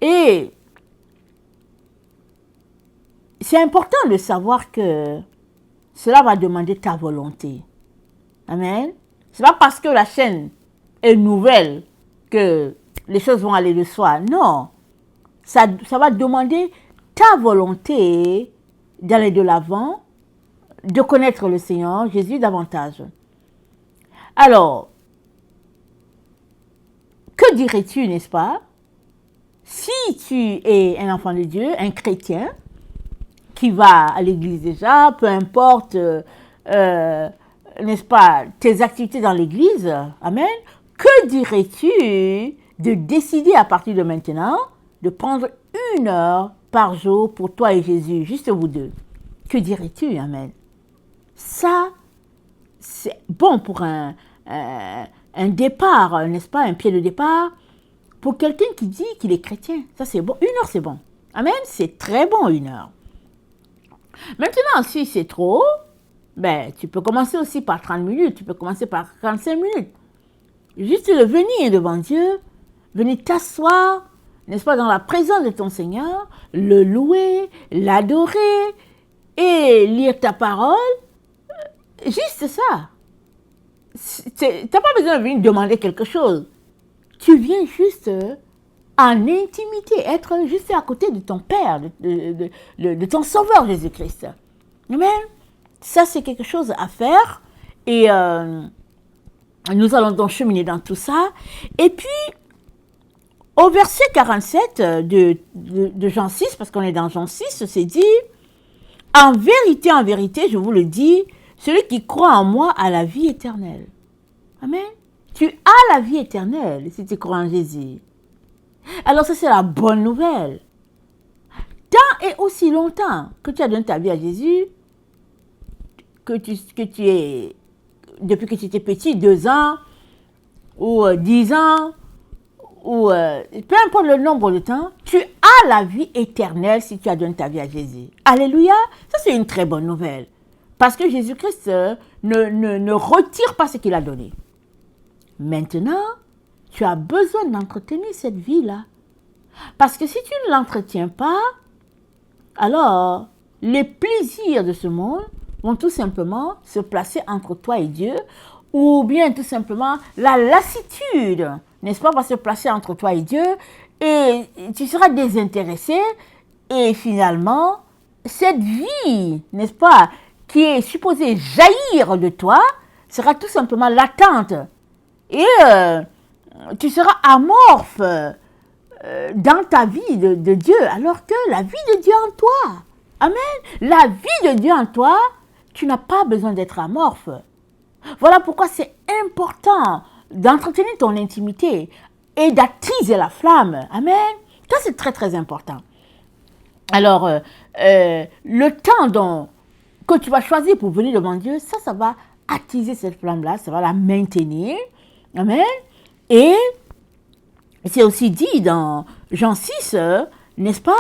Et c'est important de savoir que cela va demander ta volonté. Amen. C'est pas parce que la chaîne est nouvelle que les choses vont aller de soi. Non. Ça va demander ta volonté d'aller de l'avant, de connaître le Seigneur Jésus davantage. Alors, que dirais-tu, n'est-ce pas, si tu es un enfant de Dieu, un chrétien, qui va à l'église déjà, peu importe, n'est-ce pas, tes activités dans l'église, amen, que dirais-tu de décider à partir de maintenant de prendre 1 heure par jour pour toi et Jésus, juste vous deux? Que dirais-tu, amen? Ça, c'est bon pour un départ, n'est-ce pas, un pied de départ, pour quelqu'un qui dit qu'il est chrétien. Ça, c'est bon. 1 heure, c'est bon. Amen, c'est très bon, 1 heure. Maintenant, si c'est trop, ben, tu peux commencer aussi par 30 minutes, tu peux commencer par 45 minutes. Juste de venir devant Dieu, venir t'asseoir, n'est-ce pas, dans la présence de ton Seigneur, le louer, l'adorer et lire ta parole. Juste ça. Tu n'as pas besoin de venir demander quelque chose. Tu viens juste en intimité, être juste à côté de ton Père, de ton Sauveur Jésus-Christ. Amen. Ça, c'est quelque chose à faire. Et nous allons donc cheminer dans tout ça. Et puis, au verset 47 de Jean 6, parce qu'on est dans Jean 6, c'est dit, en vérité, je vous le dis, celui qui croit en moi a la vie éternelle. Amen. Tu as la vie éternelle si tu crois en Jésus. Alors ça, c'est la bonne nouvelle. Tant et aussi longtemps que tu as donné ta vie à Jésus, que tu es, depuis que tu étais petit, 2 ans, ou 10 ans, ou peu importe le nombre de temps, tu as la vie éternelle si tu as donné ta vie à Jésus. Alléluia. Ça, c'est une très bonne nouvelle. Parce que Jésus-Christ ne retire pas ce qu'il a donné. Maintenant, tu as besoin d'entretenir cette vie-là. Parce que si tu ne l'entretiens pas, alors les plaisirs de ce monde vont tout simplement se placer entre toi et Dieu, ou bien tout simplement la lassitude, n'est-ce pas, va se placer entre toi et Dieu, et tu seras désintéressé, et finalement, cette vie, n'est-ce pas, qui est supposée jaillir de toi, sera tout simplement latente. Et tu seras amorphe dans ta vie de Dieu, alors que la vie de Dieu en toi, amen, la vie de Dieu en toi, tu n'as pas besoin d'être amorphe. Voilà pourquoi c'est important d'entretenir ton intimité et d'attiser la flamme, amen. Ça, c'est très, très important. Alors, le temps que tu vas choisir pour venir devant Dieu, ça va attiser cette flamme-là, ça va la maintenir. Amen. Et c'est aussi dit dans Jean 6, n'est-ce pas,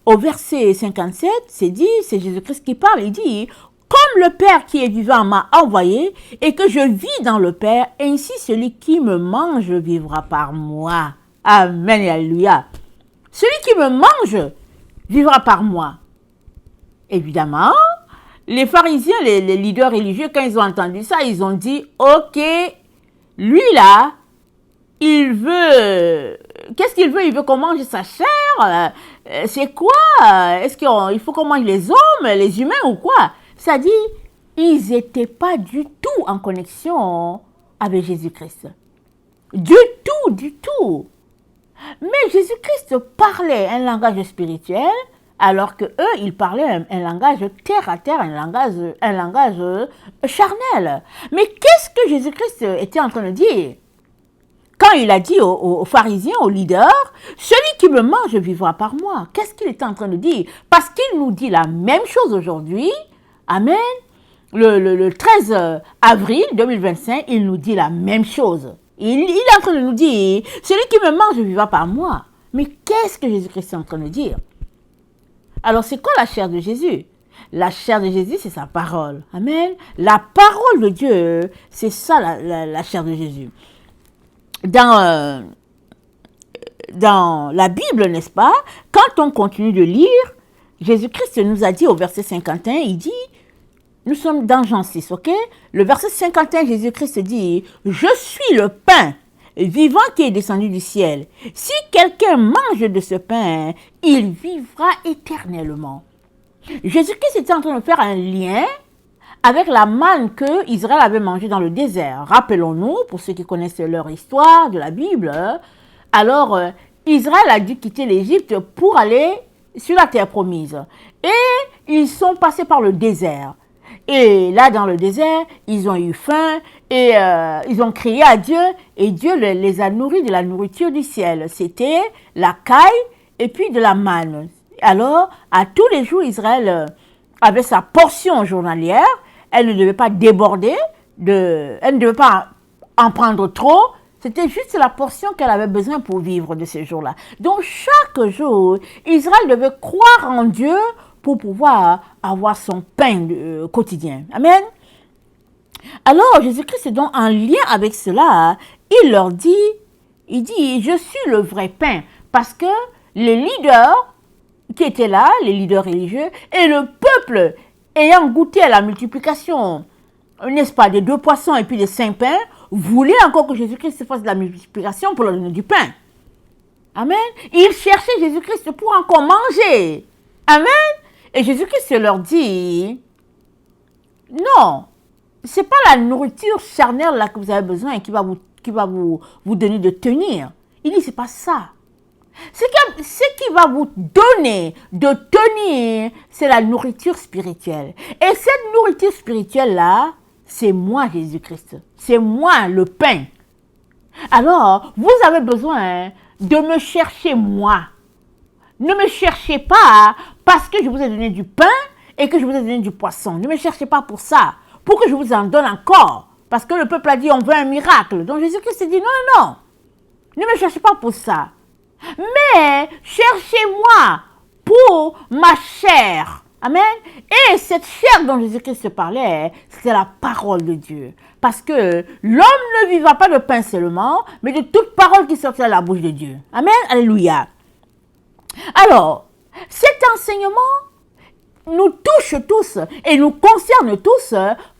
au verset 57, c'est dit, c'est Jésus-Christ qui parle, il dit, comme le Père qui est vivant m'a envoyé et que je vis dans le Père, ainsi celui qui me mange vivra par moi. Amen et alléluia. Celui qui me mange vivra par moi. Évidemment, les pharisiens, les leaders religieux, quand ils ont entendu ça, ils ont dit, ok, lui là, il veut, qu'est-ce qu'il veut? Il veut qu'on mange sa chair? C'est quoi? Est-ce qu'il faut qu'on mange les hommes, les humains ou quoi? C'est-à-dire, ils n'étaient pas du tout en connexion avec Jésus-Christ. Du tout. Mais Jésus-Christ parlait un langage spirituel, alors que eux, ils parlaient un langage terre à terre, un langage charnel. Mais qu'est-ce que Jésus-Christ était en train de dire? Quand il a dit aux pharisiens, aux leaders, celui qui me mange vivra par moi. Qu'est-ce qu'il était en train de dire? Parce qu'il nous dit la même chose aujourd'hui. Amen. Le 13 avril 2025, il nous dit la même chose. Il est en train de nous dire, celui qui me mange vivra par moi. Mais qu'est-ce que Jésus-Christ est en train de dire? Alors, c'est quoi la chair de Jésus? La chair de Jésus, c'est sa parole. Amen. La parole de Dieu, c'est ça la chair de Jésus. Dans dans la Bible, n'est-ce pas, quand on continue de lire, Jésus-Christ nous a dit au verset 51, il dit, nous sommes dans Jean 6, ok? Le verset 51, Jésus-Christ dit, « Je suis le pain vivant qui est descendu du ciel. Si quelqu'un mange de ce pain, il vivra éternellement. » Jésus-Christ était en train de faire un lien avec la manne que Israël avait mangée dans le désert. Rappelons-nous, pour ceux qui connaissent leur histoire de la Bible, alors Israël a dû quitter l'Égypte pour aller sur la terre promise. Et ils sont passés par le désert. Et là, dans le désert, ils ont eu faim et ils ont crié à Dieu. Et Dieu les a nourris de la nourriture du ciel. C'était la caille et puis de la manne. Alors, à tous les jours, Israël avait sa portion journalière. Elle ne devait pas déborder, elle ne devait pas en prendre trop. C'était juste la portion qu'elle avait besoin pour vivre de ces jours-là. Donc, chaque jour, Israël devait croire en Dieu pour pouvoir avoir son pain quotidien. Amen. Alors, Jésus-Christ est donc en lien avec cela. Il leur dit, il dit, je suis le vrai pain. Parce que les leaders qui étaient là, les leaders religieux, et le peuple ayant goûté à la multiplication, n'est-ce pas, des 2 poissons et puis des 5 pains, voulaient encore que Jésus-Christ fasse de la multiplication pour leur donner du pain. Amen. Ils cherchaient Jésus-Christ pour encore manger. Amen. Et Jésus-Christ leur dit, non, ce n'est pas la nourriture charnelle là que vous avez besoin qui va vous donner de tenir. Il dit, ce n'est pas ça. Ce qui va vous donner de tenir, c'est la nourriture spirituelle. Et cette nourriture spirituelle-là, c'est moi, Jésus-Christ. C'est moi, le pain. Alors, vous avez besoin de me chercher moi. Ne me cherchez pas parce que je vous ai donné du pain et que je vous ai donné du poisson. Ne me cherchez pas pour ça, pour que je vous en donne encore. Parce que le peuple a dit, on veut un miracle. Donc Jésus-Christ dit, non, non, ne me cherchez pas pour ça. Mais cherchez-moi pour ma chair. Amen. Et cette chair dont Jésus-Christ parlait, c'est la parole de Dieu. Parce que l'homme ne vivra pas de pain seulement, mais de toute parole qui sortira de la bouche de Dieu. Amen. Alléluia. Alors, cet enseignement nous touche tous et nous concerne tous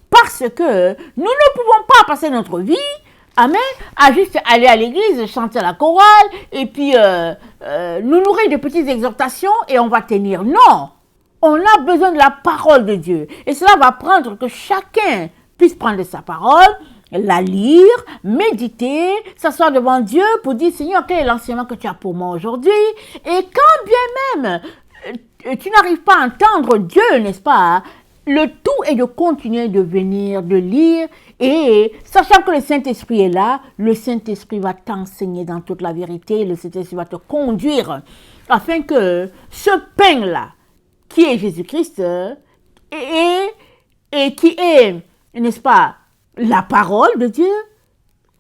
parce que nous ne pouvons pas passer notre vie, amen, à juste aller à l'église, chanter la chorale et puis nous nourrir de petites exhortations et on va tenir. Non, on a besoin de la parole de Dieu et cela va prendre que chacun puisse prendre sa parole, la lire, méditer, s'asseoir devant Dieu pour dire, Seigneur, quel est l'enseignement que tu as pour moi aujourd'hui? Et quand bien même tu n'arrives pas à entendre Dieu, n'est-ce pas? Le tout est de continuer de venir, de lire, et sachant que le Saint-Esprit est là, le Saint-Esprit va t'enseigner dans toute la vérité, le Saint-Esprit va te conduire, afin que ce pain-là, qui est Jésus-Christ, et qui est, n'est-ce pas, la parole de Dieu,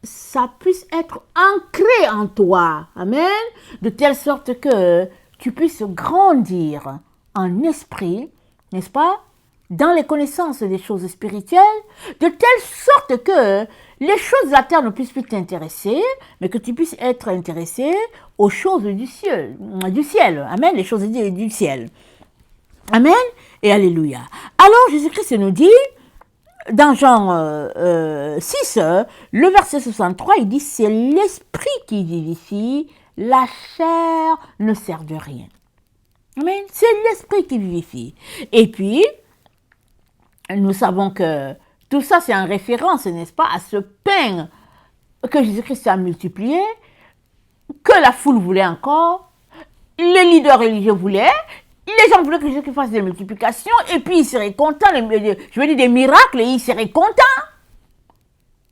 ça puisse être ancré en toi. Amen. De telle sorte que tu puisses grandir en esprit, n'est-ce pas, dans les connaissances des choses spirituelles, de telle sorte que les choses de la terre ne puissent plus t'intéresser, mais que tu puisses être intéressé aux choses du ciel. Amen. Les choses du ciel. Amen. Et alléluia. Alors Jésus-Christ nous dit, dans Jean 6, le verset 63, il dit, c'est l'esprit qui vivifie, la chair ne sert de rien. Amen. C'est l'esprit qui vivifie. Et puis, nous savons que tout ça, c'est en référence, n'est-ce pas, à ce pain que Jésus-Christ a multiplié, que la foule voulait encore, les leaders religieux voulaient, les gens voulaient que Jésus fasse des multiplications, et puis ils seraient contents, je veux dire des miracles, et ils seraient contents.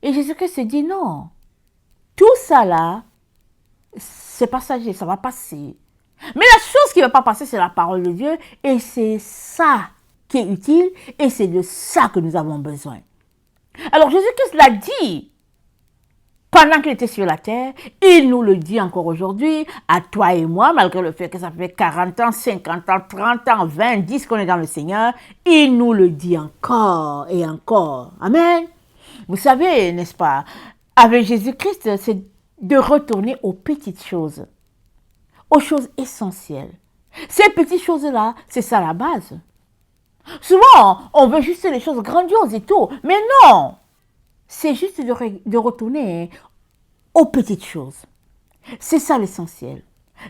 Et Jésus-Christ se dit non, tout ça là, c'est passager, ça va passer. Mais la chose qui ne va pas passer, c'est la parole de Dieu, et c'est ça qui est utile, et c'est de ça que nous avons besoin. Alors Jésus-Christ l'a dit pendant qu'il était sur la terre, il nous le dit encore aujourd'hui, à toi et moi, malgré le fait que ça fait 40 ans, 50 ans, 30 ans, 20, 10 qu'on est dans le Seigneur, il nous le dit encore et encore. Amen. Vous savez, n'est-ce pas, avec Jésus-Christ, c'est de retourner aux petites choses. aux choses essentielles. Ces petites choses-là, c'est ça la base. Souvent, on veut juste les choses grandioses et tout, mais non, c'est juste de retourner aux petites choses. C'est ça l'essentiel.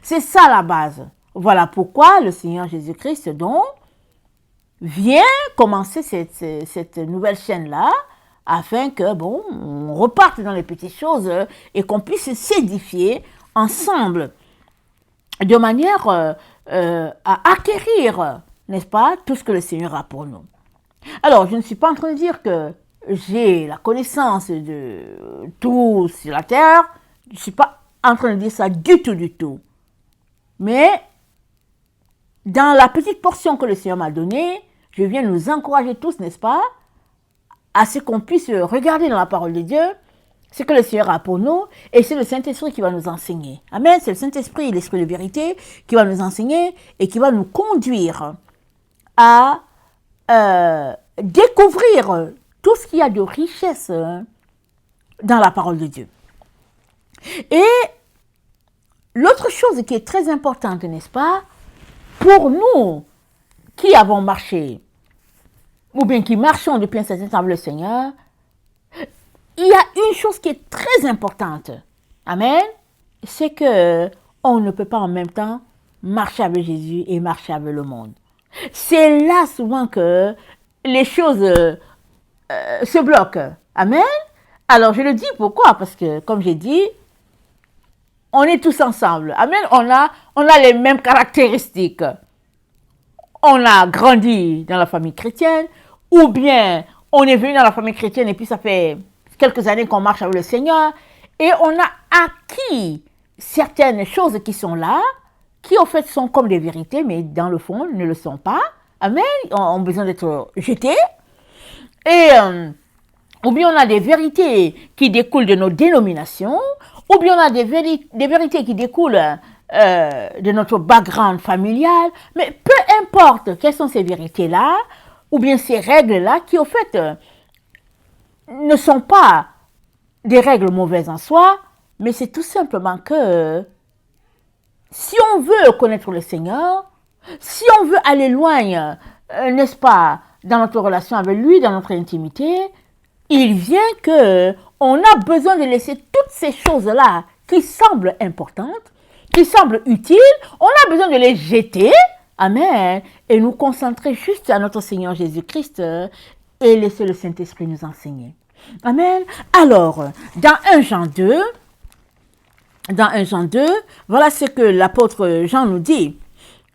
C'est ça la base. Voilà pourquoi le Seigneur Jésus-Christ, donc, vient commencer cette nouvelle chaîne-là, afin que, bon, on reparte dans les petites choses et qu'on puisse s'édifier ensemble, de manière à acquérir, n'est-ce pas, tout ce que le Seigneur a pour nous. Alors, je ne suis pas en train de dire que j'ai la connaissance de tout sur la terre. Je ne suis pas en train de dire ça du tout, du tout. Mais, dans la petite portion que le Seigneur m'a donnée, je viens nous encourager tous, n'est-ce pas, à ce qu'on puisse regarder dans la parole de Dieu ce que le Seigneur a pour nous, et c'est le Saint-Esprit qui va nous enseigner. Amen, c'est le Saint-Esprit, l'Esprit de vérité, qui va nous enseigner et qui va nous conduire à découvrir tout ce qu'il y a de richesse dans la parole de Dieu. Et l'autre chose qui est très importante, n'est-ce pas, pour nous qui avons marché, ou bien qui marchons depuis un certain temps avec le Seigneur, il y a une chose qui est très importante. Amen. C'est que on ne peut pas en même temps marcher avec Jésus et marcher avec le monde. C'est là souvent que les choses se bloquent. Amen. Alors je le dis pourquoi? Parce que comme j'ai dit, on est tous ensemble. Amen. On a les mêmes caractéristiques. On a grandi dans la famille chrétienne, ou bien on est venu dans la famille chrétienne et puis ça fait quelques années qu'on marche avec le Seigneur, et on a acquis certaines choses qui sont là, qui en fait sont comme des vérités, mais dans le fond ne le sont pas. Amen. Ont besoin d'être jetés. Et ou bien on a des vérités qui découlent de nos dénominations, ou bien on a des vérités qui découlent de notre background familial. Mais peu importe quelles sont ces vérités-là, ou bien ces règles-là, qui au fait ne sont pas des règles mauvaises en soi, mais c'est tout simplement que si on veut connaître le Seigneur, si on veut aller loin, n'est-ce pas, dans notre relation avec lui, dans notre intimité, il vient que on a besoin de laisser toutes ces choses-là qui semblent importantes, qui semblent utiles, on a besoin de les jeter, amen, et nous concentrer juste à notre Seigneur Jésus-Christ et laisser le Saint-Esprit nous enseigner. Amen. Alors, dans 1 Jean 2, voilà ce que l'apôtre Jean nous dit.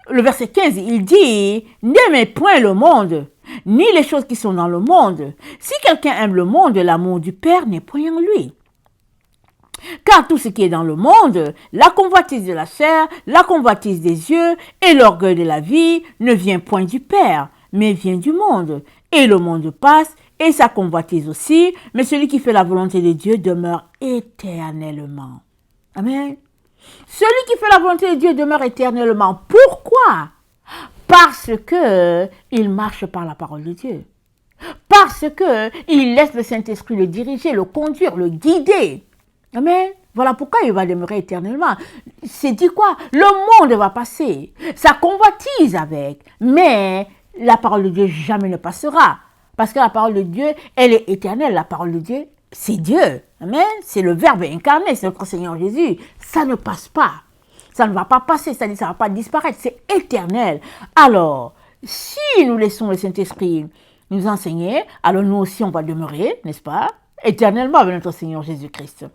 Le verset 15, il dit « N'aimez point le monde, ni les choses qui sont dans le monde. Si quelqu'un aime le monde, l'amour du Père n'est point en lui. Car tout ce qui est dans le monde, la convoitise de la chair, la convoitise des yeux et l'orgueil de la vie ne vient point du Père, mais vient du monde. Et le monde passe, et sa convoitise aussi, mais celui qui fait la volonté de Dieu demeure éternellement. » Amen. Celui qui fait la volonté de Dieu demeure éternellement. Pourquoi? Parce que il marche par la parole de Dieu. Parce que il laisse le Saint-Esprit le diriger, le conduire, le guider. Amen. Voilà pourquoi il va demeurer éternellement. C'est dit quoi? Le monde va passer. Ça convoitise avec. Mais la parole de Dieu jamais ne passera. Parce que la parole de Dieu, elle est éternelle. La parole de Dieu, c'est Dieu. Amen. C'est le Verbe incarné, c'est notre Seigneur Jésus. Ça ne passe pas. Ça ne va pas passer, ça ne va pas disparaître. C'est éternel. Alors, si nous laissons le Saint-Esprit nous enseigner, alors nous aussi on va demeurer, n'est-ce pas, éternellement avec notre Seigneur Jésus-Christ.